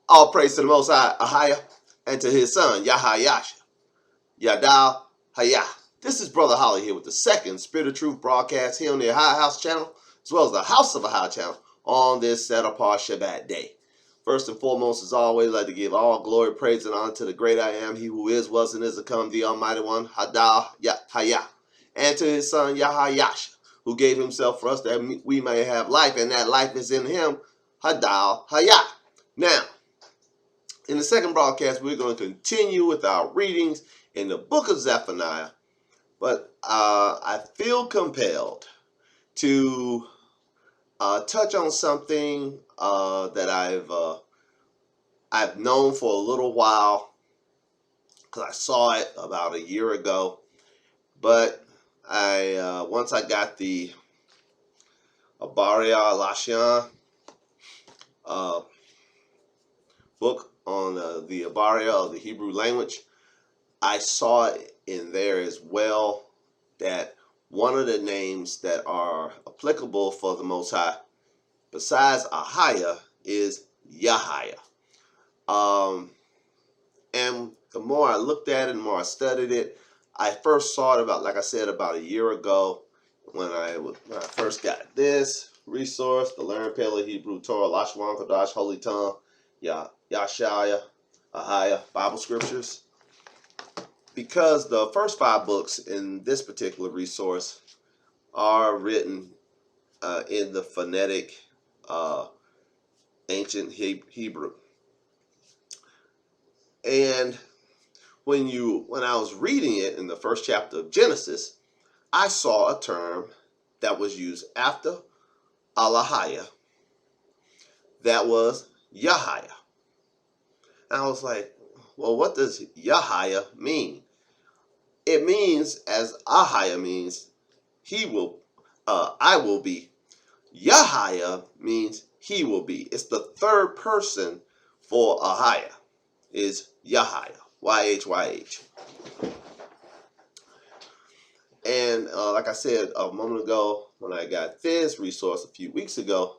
All praise to the Most High, Ahaya, and to his son, YAHAYASHA, YAHAYAH. This is Brother Holly here with the second Spirit of Truth broadcast here on the AHAYAH'S channel, as well as the House of Ahaya channel on this set apart Shabbat day. First and foremost, as always, I'd like to give all glory, praise, and honor to the great I am, he who is, was, and is to come, the Almighty One, Hadayah, and to his son, YAHAYASHA, who gave himself for us that we may have life, and that life is in him, Hadayah. Now, in the second broadcast, we're going to continue with our readings in the book of Zephaniah, but I feel compelled to touch on something that I've known for a little while, because I saw it about a year ago. But once I got the YAHAYASHA book on the Abaria of the Hebrew language, I saw in there as well that one of the names that are applicable for the Most High, besides Ahaya, is Yahaya. And the more I looked at it, the more I studied it, I first saw it about, like I said, about a year ago when I first got this resource, the Learn Paleo Hebrew Torah, Lashwan Kodash, Holy Tongue, Yahshaya, Ahaya, Bible Scriptures. Because the first 5 books in this particular resource are written in the phonetic ancient Hebrew. And when I was reading it in the first chapter of Genesis, I saw a term that was used after Alahaya that was Yahaya. And I was like, well, what does Yahaya mean? It means, as Ahaya means, I will be. Yahaya means he will be. It's the third person for Ahaya, is Yahaya, YHYH. And like I said a moment ago, when I got this resource a few weeks ago,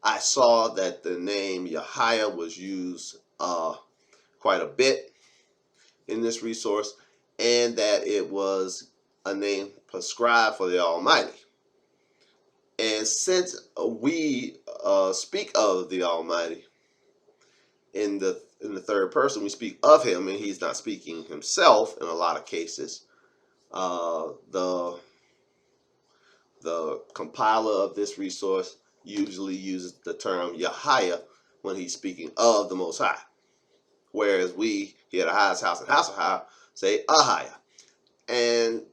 I saw that the name Yahaya was used quite a bit in this resource, and that it was a name prescribed for the Almighty. And since we speak of the Almighty in the third person, we speak of him, and he's not speaking himself in a lot of cases. The compiler of this resource usually uses the term Yahaya when he's speaking of the Most High, whereas we here at AHAYAH'S house and House of Ahaya say Ahaya. And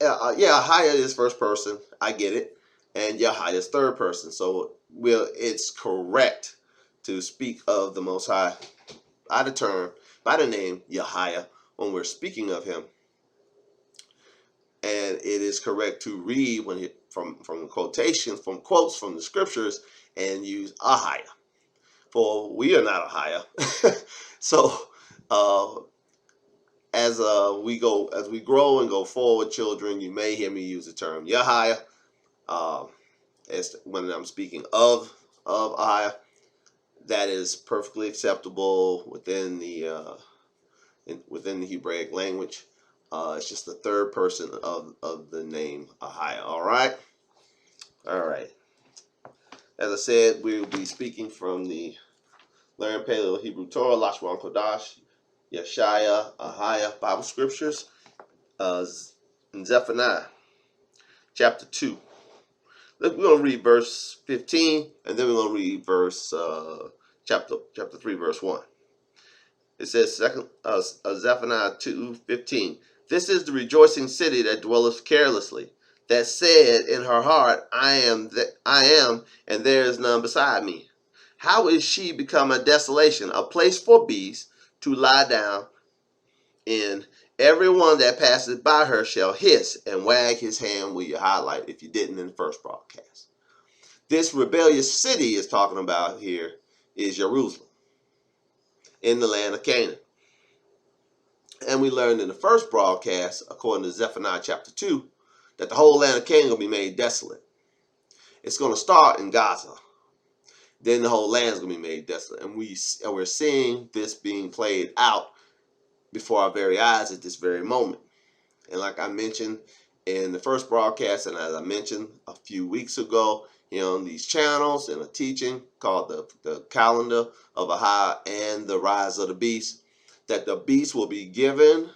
Ahaya is first person, I get it, and Yahaya is third person, so it's correct to speak of the Most High by the name Yahaya when we're speaking of him. And it is correct to read from quotations, from quotes from the scriptures, and use Ahaya. For we are not Ahaya. So as we grow and go forward, children, you may hear me use the term Yahaya as when I'm speaking of Ahaya. That is perfectly acceptable within the Hebraic language. It's just the third person of the name Ahaya. All right. As I said, we will be speaking from the Learn Paleo Hebrew Torah, Lashwan Kodash, Yahshaya, Ahaya, Bible Scriptures, in Zephaniah, chapter 2. We're going to read verse 15, and then we're going to read verse chapter 3, verse 1. It says, Zephaniah 2:15. This is the rejoicing city that dwelleth carelessly, that said in her heart, I am, and there is none beside me. How is she become a desolation, a place for beasts to lie down in? Everyone that passes by her shall hiss and wag his hand with your highlight, if you didn't in the first broadcast. This rebellious city is talking about here is Jerusalem, in the land of Canaan. And we learned in the first broadcast, according to Zephaniah chapter 2, that the whole land of Canaan will be made desolate. It's going to start in Gaza. then the whole land's going to be made desolate. And we're seeing this being played out before our very eyes at this very moment. And like I mentioned in the first broadcast, and as I mentioned a few weeks ago, on these channels in a teaching called the Calendar of Ahaya and the Rise of the Beast, that the beast will be given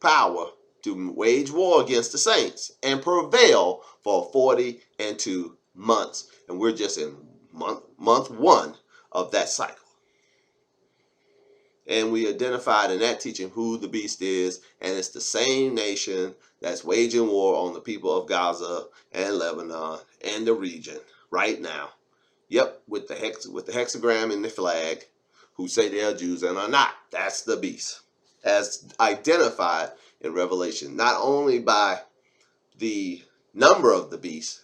power to wage war against the saints and prevail for 42 months. And we're just in month one of that cycle. And we identified in that teaching who the beast is, and it's the same nation that's waging war on the people of Gaza and Lebanon and the region right now. Yep, with the hexagram in the flag, who say they are Jews and are not. That's the beast, as identified in Revelation, not only by the number of the beast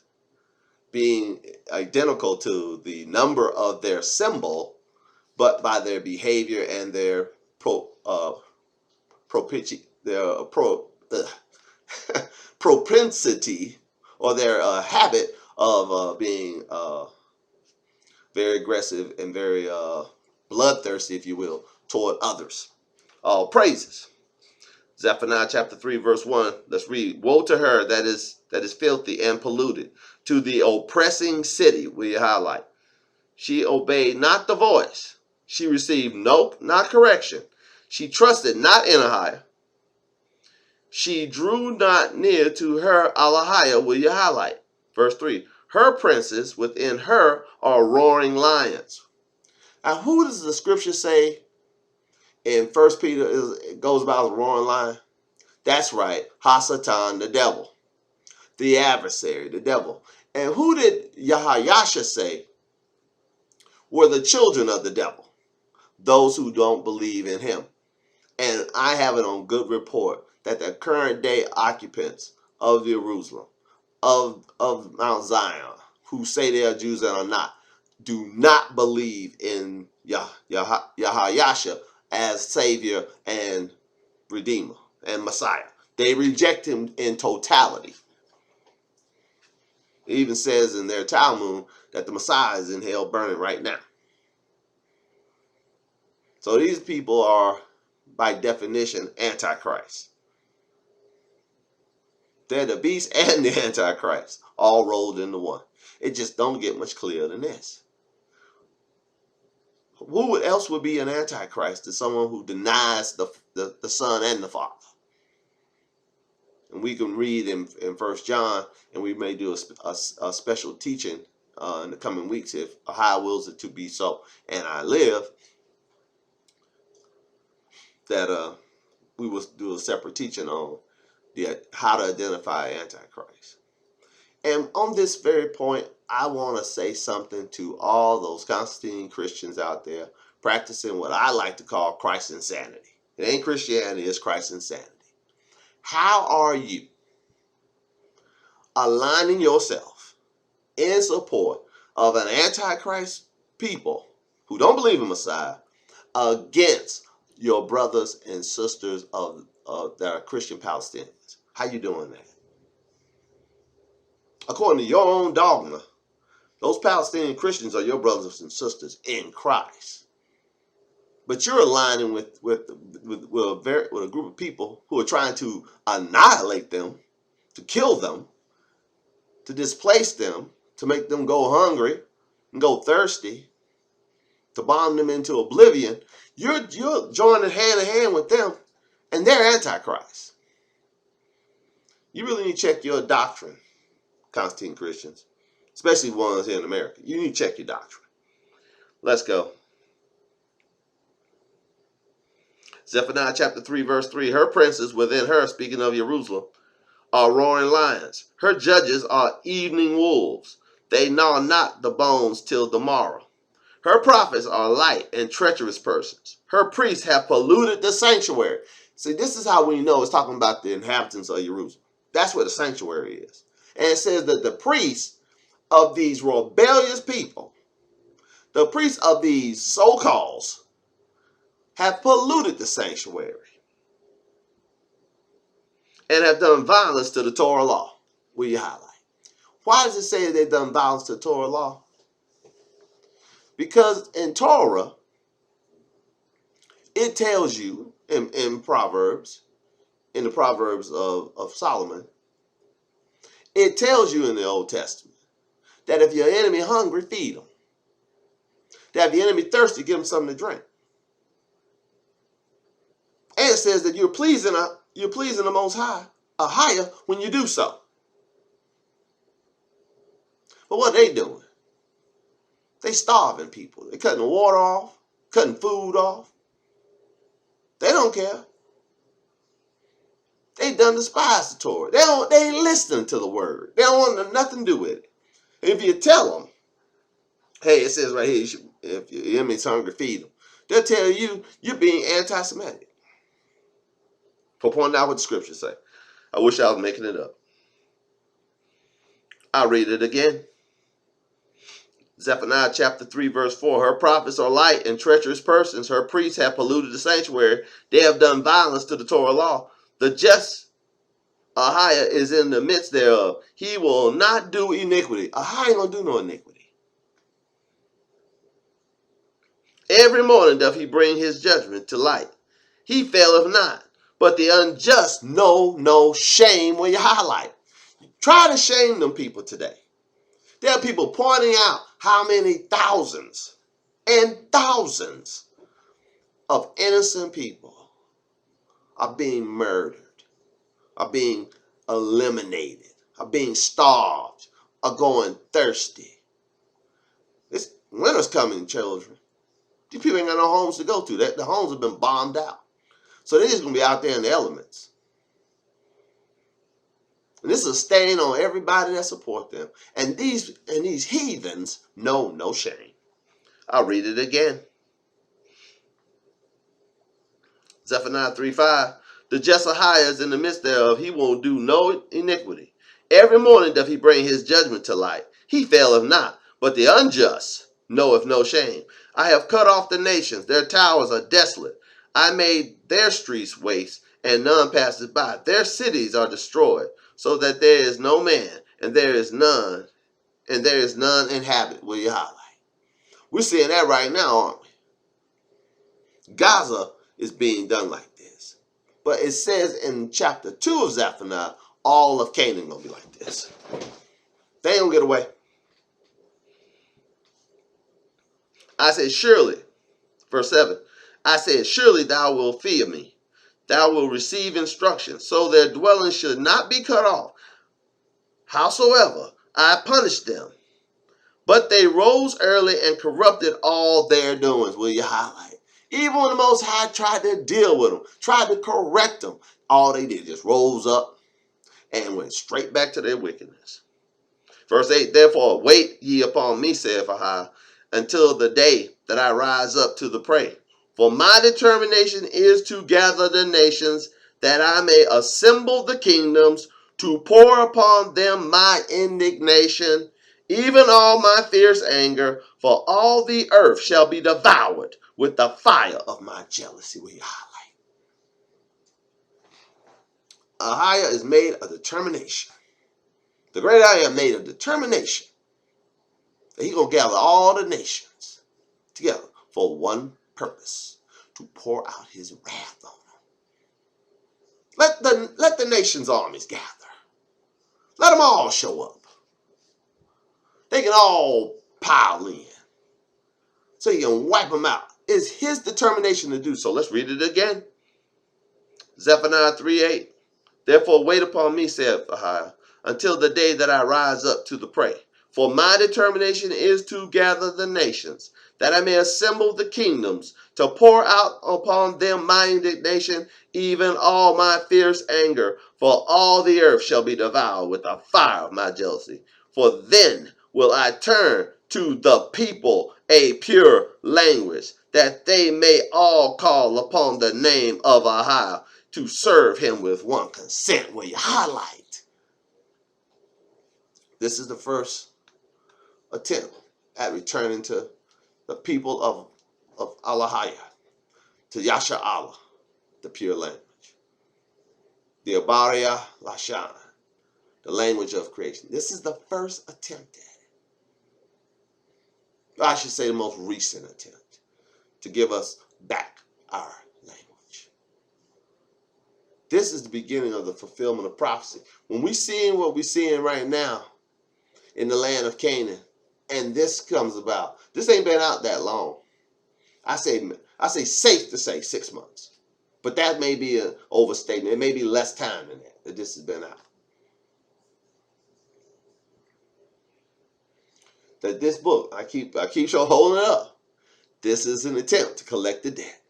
being identical to the number of their symbol, but by their behavior and their propensity, or their habit of being very aggressive and very bloodthirsty, if you will, toward others. All praises. Zephaniah chapter 3, verse 1. Let's read. Woe to her that is filthy and polluted, to the oppressing city, we highlight. She obeyed not the voice. She received not correction. She trusted not in Ahaya. She drew not near to her Alahaya, will you highlight? Verse 3. Her princes within her are roaring lions. Now, who does the scripture say in 1 Peter it goes about as a roaring lion? That's right, Hasatan, the devil, the adversary, the devil. And who did YAHAYASHA say were the children of the devil? Those who don't believe in him. And I have it on good report that the current day occupants of Jerusalem, of Mount Zion, who say they are Jews and are not, do not believe in YAHAYASHA as Savior and Redeemer and Messiah. They reject him in totality. It even says in their Talmud that the Messiah is in hell burning right now. So these people are, by definition, Antichrist. They're the beast and the Antichrist, all rolled into one. It just don't get much clearer than this. Who else would be an Antichrist than someone who denies the Son and the Father? And we can read in 1 John, and we may do a special teaching in the coming weeks if Ahaya wills it to be so, and I live, that we will do a separate teaching on how to identify Antichrist. And on this very point, I want to say something to all those Constantine Christians out there practicing what I like to call Christ insanity. It ain't Christianity, it's Christ insanity. How are you aligning yourself in support of an Antichrist people who don't believe in Messiah against your brothers and sisters that are Christian Palestinians? How you doing that? According to your own dogma, those Palestinian Christians are your brothers and sisters in Christ. But you're aligning with a group of people who are trying to annihilate them, to kill them, to displace them, to make them go hungry and go thirsty, to bomb them into oblivion. You're joining hand in hand with them, and they're Antichrist. You really need to check your doctrine, Constantine Christians, especially ones here in America. You need to check your doctrine. Let's go. Zephaniah chapter 3, verse 3. Her princes within her, speaking of Jerusalem, are roaring lions. Her judges are evening wolves. They gnaw not the bones till the morrow. Her prophets are light and treacherous persons. Her priests have polluted the sanctuary. See, this is how we know it's talking about the inhabitants of Jerusalem. That's where the sanctuary is. And it says that the priests of these rebellious people, the priests of these so-calls, have polluted the sanctuary and have done violence to the Torah law. Will you highlight? Why does it say they've done violence to the Torah law? Because in Torah, it tells you in Proverbs, in the Proverbs of Solomon, it tells you in the Old Testament that if your enemy hungry, feed him. That if your enemy thirsty, give him something to drink. And it says that you're pleasing the Most High, Ahayah, when you do so. But what they doing? They starving people. They cutting the water off, cutting food off. They don't care. They done despise the Torah. They ain't listening to the word. They don't want nothing to do with it. If you tell them, hey, it says right here, if your enemy's hungry, feed them. They'll tell you you're being anti-Semitic for pointing out what the scriptures say. I wish I was making it up. I'll read it again. Zephaniah chapter 3, verse 4. Her prophets are light and treacherous persons. Her priests have polluted the sanctuary. They have done violence to the Torah law. The just Ahayah is in the midst thereof. He will not do iniquity. Ahayah ain't gonna do no iniquity. Every morning doth he bring his judgment to light. He faileth not, but the unjust know no shame when you highlight. Try to shame them people today. There are people pointing out how many thousands and thousands of innocent people are being murdered, are being eliminated, are being starved, are going thirsty. This winter's coming, children. These people ain't got no homes to go to. The homes have been bombed out. So they're just going to be out there in the elements. And this is a stain on everybody that support them. And these heathens know no shame. I'll read it again. Zephaniah 3:5. The just Ahayah is in the midst thereof. He won't do no iniquity. Every morning doth he bring his judgment to light. He faileth not, but the unjust knoweth no shame. I have cut off the nations. Their towers are desolate. I made their streets waste, and none passes by. Their cities are destroyed, so that there is no man, and there is none inhabit. Will you highlight? We're seeing that right now, aren't we? Gaza is being done like this. But it says in chapter 2 of Zephaniah, all of Canaan gonna be like this. They ain't gonna get away. I said, surely, verse 7, I said, surely thou wilt fear me. Thou wilt receive instruction, so their dwelling should not be cut off. Howsoever, I punished them. But they rose early and corrupted all their doings. Will you highlight? Even when the Most High tried to deal with them, tried to correct them, all they did just rose up and went straight back to their wickedness. Verse 8, therefore wait ye upon me, saith Ahayah, until the day that I rise up to the prey. For my determination is to gather the nations, that I may assemble the kingdoms, to pour upon them my indignation, even all my fierce anger, for all the earth shall be devoured with the fire of my jealousy. We highlight. Ahayah is made a determination. The great I am made a determination that he's going to gather all the nations together for one purpose, to pour out his wrath on them. Let the nations' armies gather. Let them all show up. They can all pile in so he can wipe them out. It's his determination to do so. Let's read it again. Zephaniah 3:8. Therefore wait upon me, saith Ahayah, until the day that I rise up to the prey. For my determination is to gather the nations, that I may assemble the kingdoms, to pour out upon them my indignation, even all my fierce anger. For all the earth shall be devoured with the fire of my jealousy. For then will I turn to the people a pure language, that they may all call upon the name of Ahayah, to serve him with one consent. Where you highlight. This is the first attempt at returning to the people of Ahayah, to Yasha Allah, the pure language. The Abariyah Lashan, the language of creation. This is the first attempt at it. I should say the most recent attempt to give us back our language. This is the beginning of the fulfillment of prophecy. When we seeing what we're seeing right now in the land of Canaan, and this comes about, this ain't been out that long. I say safe to say 6 months. But that may be an overstatement. It may be less time than that this has been out. That this book, I keep holding it up. This is an attempt to collect the debt.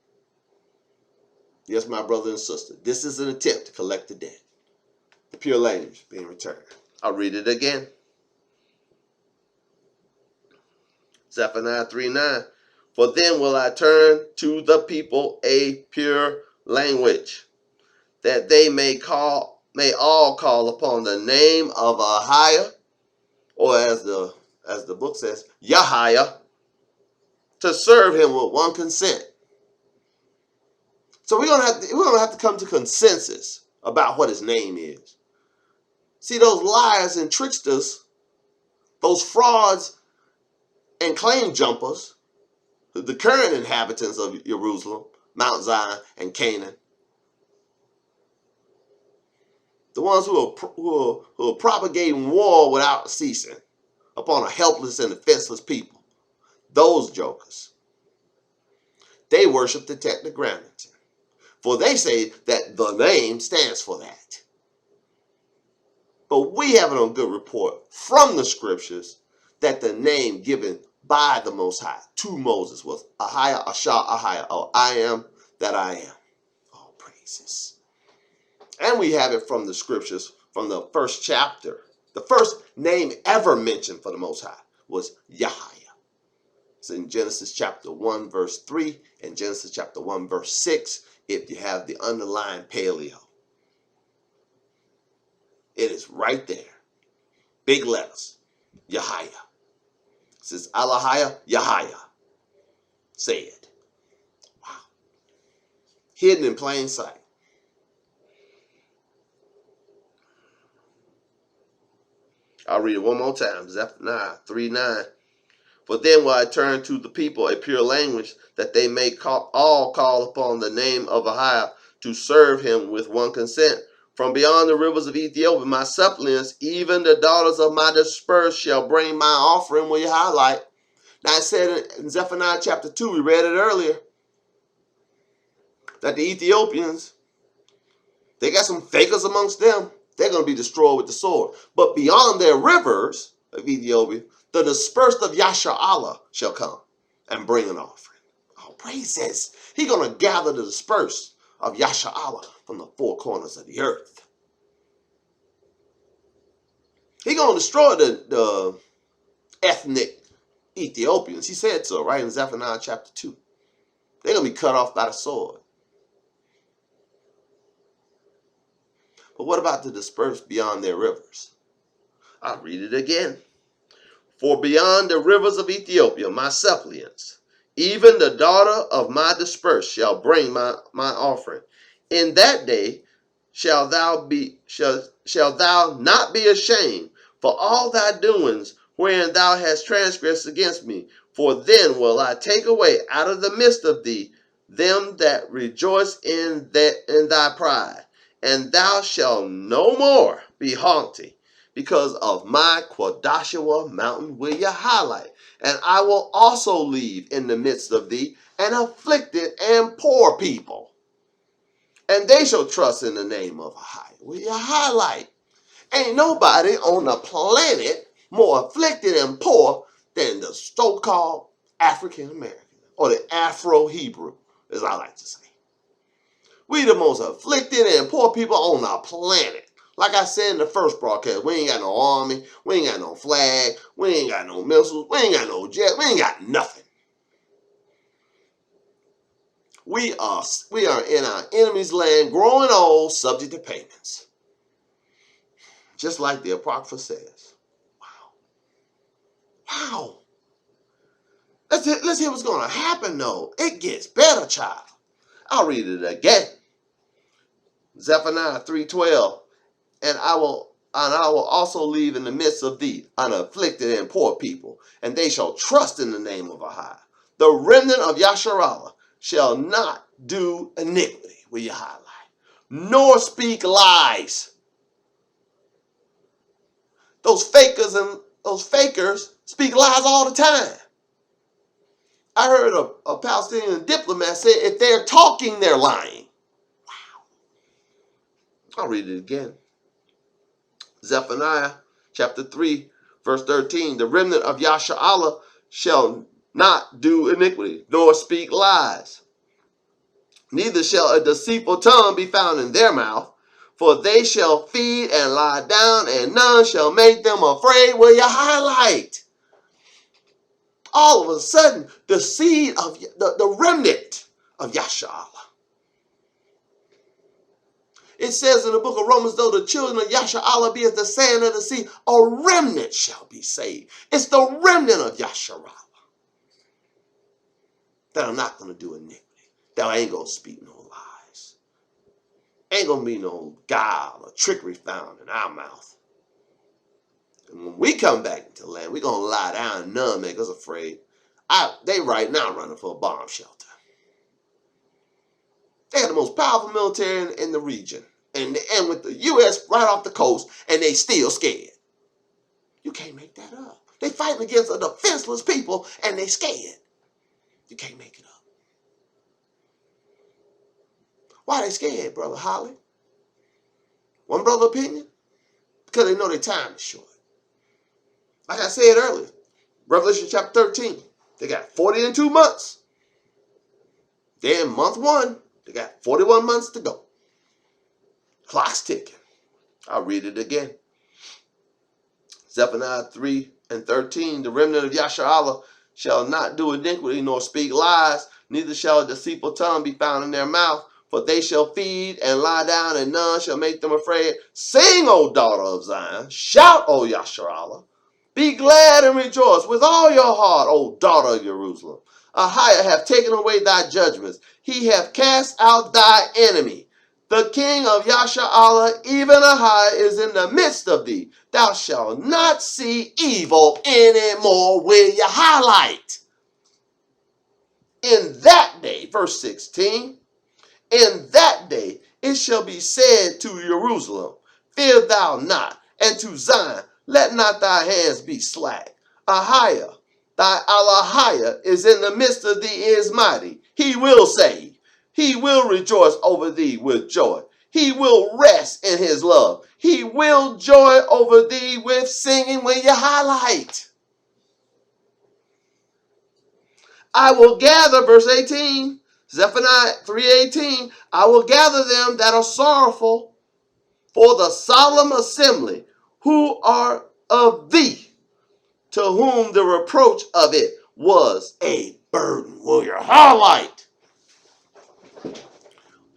Yes, my brother and sister, this is an attempt to collect the debt. The pure language being returned. I'll read it again. Zephaniah 3:9. For then will I turn to the people a pure language, that they may all call upon the name of Ahayah, or as the book says, Yahayah, to serve him with one consent. So we're gonna have to come to consensus about what his name is. See, those liars and tricksters, those frauds and claim jumpers, the current inhabitants of Jerusalem, Mount Zion, and Canaan, the ones who are propagating war without ceasing upon a helpless and defenseless people, those jokers, they worship the Tetragrammaton, for they say that the name stands for that. But we have it on good report from the scriptures that the name given by the Most High to Moses was AHAYAH'S, Ahayah, or I am that I am. All praises. And we have it from the scriptures from the first chapter. The first name ever mentioned for the Most High was Yahayah. It's in Genesis chapter 1, verse 3, and Genesis chapter 1, verse 6, if you have the underlying paleo. It is right there. Big letters. Yahayah. It says, Alahayah, Yahayah. Say it. Wow. Hidden in plain sight. I'll read it one more time. Zephaniah 3:9. For then will I turn to the people a pure language, that they may all call upon the name of Ahayah, to serve him with one consent. From beyond the rivers of Ethiopia, my suppliants, even the daughters of my dispersed, shall bring my offering. Will you highlight? Now it said in Zephaniah chapter 2, we read it earlier, that the Ethiopians, they got some fakers amongst them. They're going to be destroyed with the sword. But beyond their rivers of Ethiopia, the dispersed of Yashar'Allah shall come and bring an offering. Oh, praises. He's going to gather the dispersed of Yashar'Allah from the four corners of the earth. He's going to destroy the ethnic Ethiopians. He said so, right in Zephaniah chapter 2. They're going to be cut off by the sword. But what about the dispersed beyond their rivers? I'll read it again. For beyond the rivers of Ethiopia, my suppliants, even the daughter of my dispersed, shall bring my offering. In that day shall thou not be ashamed for all thy doings wherein thou hast transgressed against me. For then will I take away out of the midst of thee them that rejoice in thy pride, and thou shalt no more be haughty. Because of my Quadashua mountain will you highlight. And I will also leave in the midst of thee an afflicted and poor people. And they shall trust in the name of Ahayah. Will you highlight? Ain't nobody on the planet more afflicted and poor than the so-called African American, or the Afro-Hebrew, as I like to say. We the most afflicted and poor people on the planet. Like I said in the first broadcast, we ain't got no army, we ain't got no flag, we ain't got no missiles, we ain't got no jets, we ain't got nothing. We are in our enemy's land, growing old, subject to payments. Just like the Apocrypha says. Wow. Let's hear what's going to happen, though. It gets better, child. I'll read it again. Zephaniah 3:12. And I will And I will also leave in the midst of thee an afflicted and poor people, and they shall trust in the name of Ahai. The remnant of Yasharallah shall not do iniquity, will you highlight, nor speak lies. Those fakers speak lies all the time. I heard a Palestinian diplomat say if they're talking, they're lying. Wow. I'll read it again. Zephaniah chapter 3, verse 13. The remnant of Yasharallah shall not do iniquity, nor speak lies. Neither shall a deceitful tongue be found in their mouth, for they shall feed and lie down, and none shall make them afraid. Will you highlight? All of a sudden, the seed of the remnant of Yasharallah. It says in the book of Romans, though the children of Yasharallah be as the sand of the sea, a remnant shall be saved. It's the remnant of Yasharallah that I'm not going to do iniquity. That I ain't going to speak no lies. Ain't going to be no guile or trickery found in our mouth. And when we come back into the land, we're going to lie down and none make us afraid. They right now running for a bomb shelter. They got the most powerful military in the region. And with the U.S. right off the coast, and they still scared. You can't make that up. They fighting against a defenseless people, and they scared. You can't make it up. Why they scared, Brother Holly? One brother opinion? Because they know their time is short. Like I said earlier, Revelation chapter 13, they got 40 and 2 months. They're in month 1. They got 41 months to go. Clock's ticking. I'll read it again. Zephaniah 3 and 13. The remnant of Yasharallah shall not do iniquity nor speak lies, neither shall a deceitful tongue be found in their mouth, for they shall feed and lie down, and none shall make them afraid. Sing, O daughter of Zion. Shout, O Yasharallah. Be glad and rejoice with all your heart, O daughter of Jerusalem. Ahayah hath taken away thy judgments. He hath cast out thy enemy. The king of Yasharallah, even Ahayah, is in the midst of thee. Thou shalt not see evil anymore. Will you highlight? In that day, verse 16, in that day it shall be said to Jerusalem, fear thou not, and to Zion, let not thy hands be slack. Ahayah, thy Ahayah is in the midst of thee, is mighty. He will save. He will rejoice over thee with joy. He will rest in his love. He will joy over thee with singing. When you highlight, I will gather, verse 18, Zephaniah 3:18, I will gather them that are sorrowful for the solemn assembly, who are of thee, to whom the reproach of it was a burden. Will you highlight?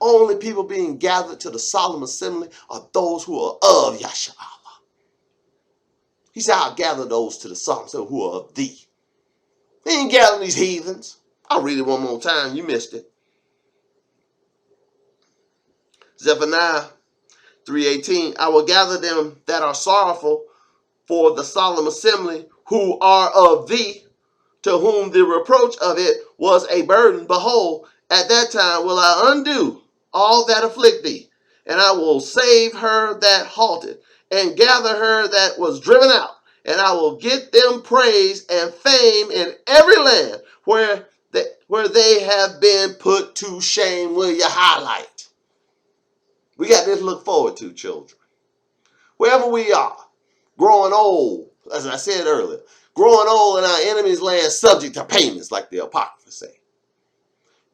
Only people being gathered to the solemn assembly are those who are of Yasharallah. He said, I'll gather those to the solemn assembly who are of thee. He ain't gathering these heathens. I'll read it one more time. You missed it. Zephaniah 3:18, I will gather them that are sorrowful for the solemn assembly, who are of thee, to whom the reproach of it was a burden. Behold, at that time will I undo all that afflict thee, and I will save her that halted, and gather her that was driven out, and I will get them praise and fame in every land where they have been put to shame. Will you highlight? We got this to look forward to, children. Wherever we are, growing old, as I said earlier, growing old in our enemy's land, subject to payments, like the Apocrypha say.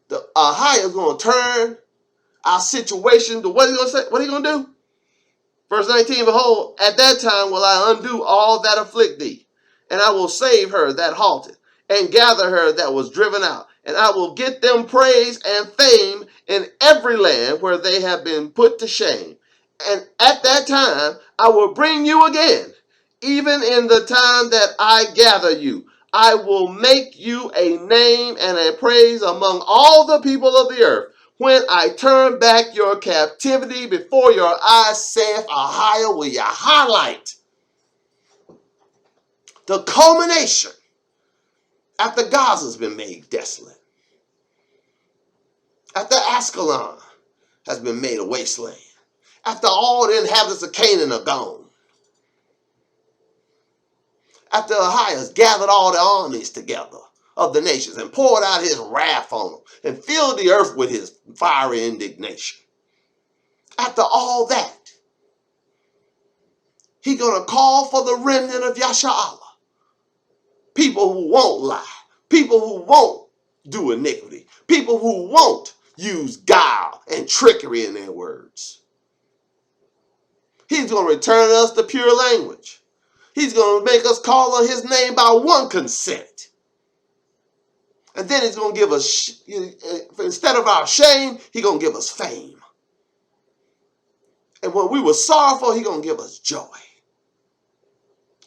The Ahayah is going to turn our situation to what are you going to say? What are you going to do? Verse 19, behold, at that time will I undo all that afflict thee, and I will save her that halted, and gather her that was driven out, and I will get them praise and fame in every land where they have been put to shame. And at that time I will bring you again, even in the time that I gather you. I will make you a name and a praise among all the people of the earth, When I turn back your captivity before your eyes, saith Ahayah, will you highlight the culmination after Gaza's been made desolate, after Ascalon has been made a wasteland, after all the inhabitants of Canaan are gone, after Ahayah's gathered all the armies together of the nations and poured out his wrath on them and filled the earth with his fiery indignation. After all that, he's going to call for the remnant of Yasha'Allah. People who won't lie. People who won't do iniquity. People who won't use guile and trickery in their words. He's going to return us to pure language. He's going to make us call on his name by one consent. And then he's going to give us, instead of our shame, he's going to give us fame. And when we were sorrowful, he's going to give us joy.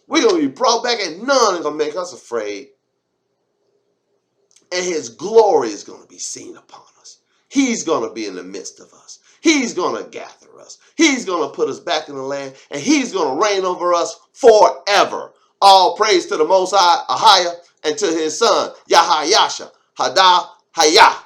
We're going to be brought back and none is going to make us afraid. And his glory is going to be seen upon us. He's going to be in the midst of us. He's going to gather us. He's going to put us back in the land. And he's going to reign over us forever. All praise to the Most High, Ahayah, and to his son, YAHAYASHA, Hadahayah.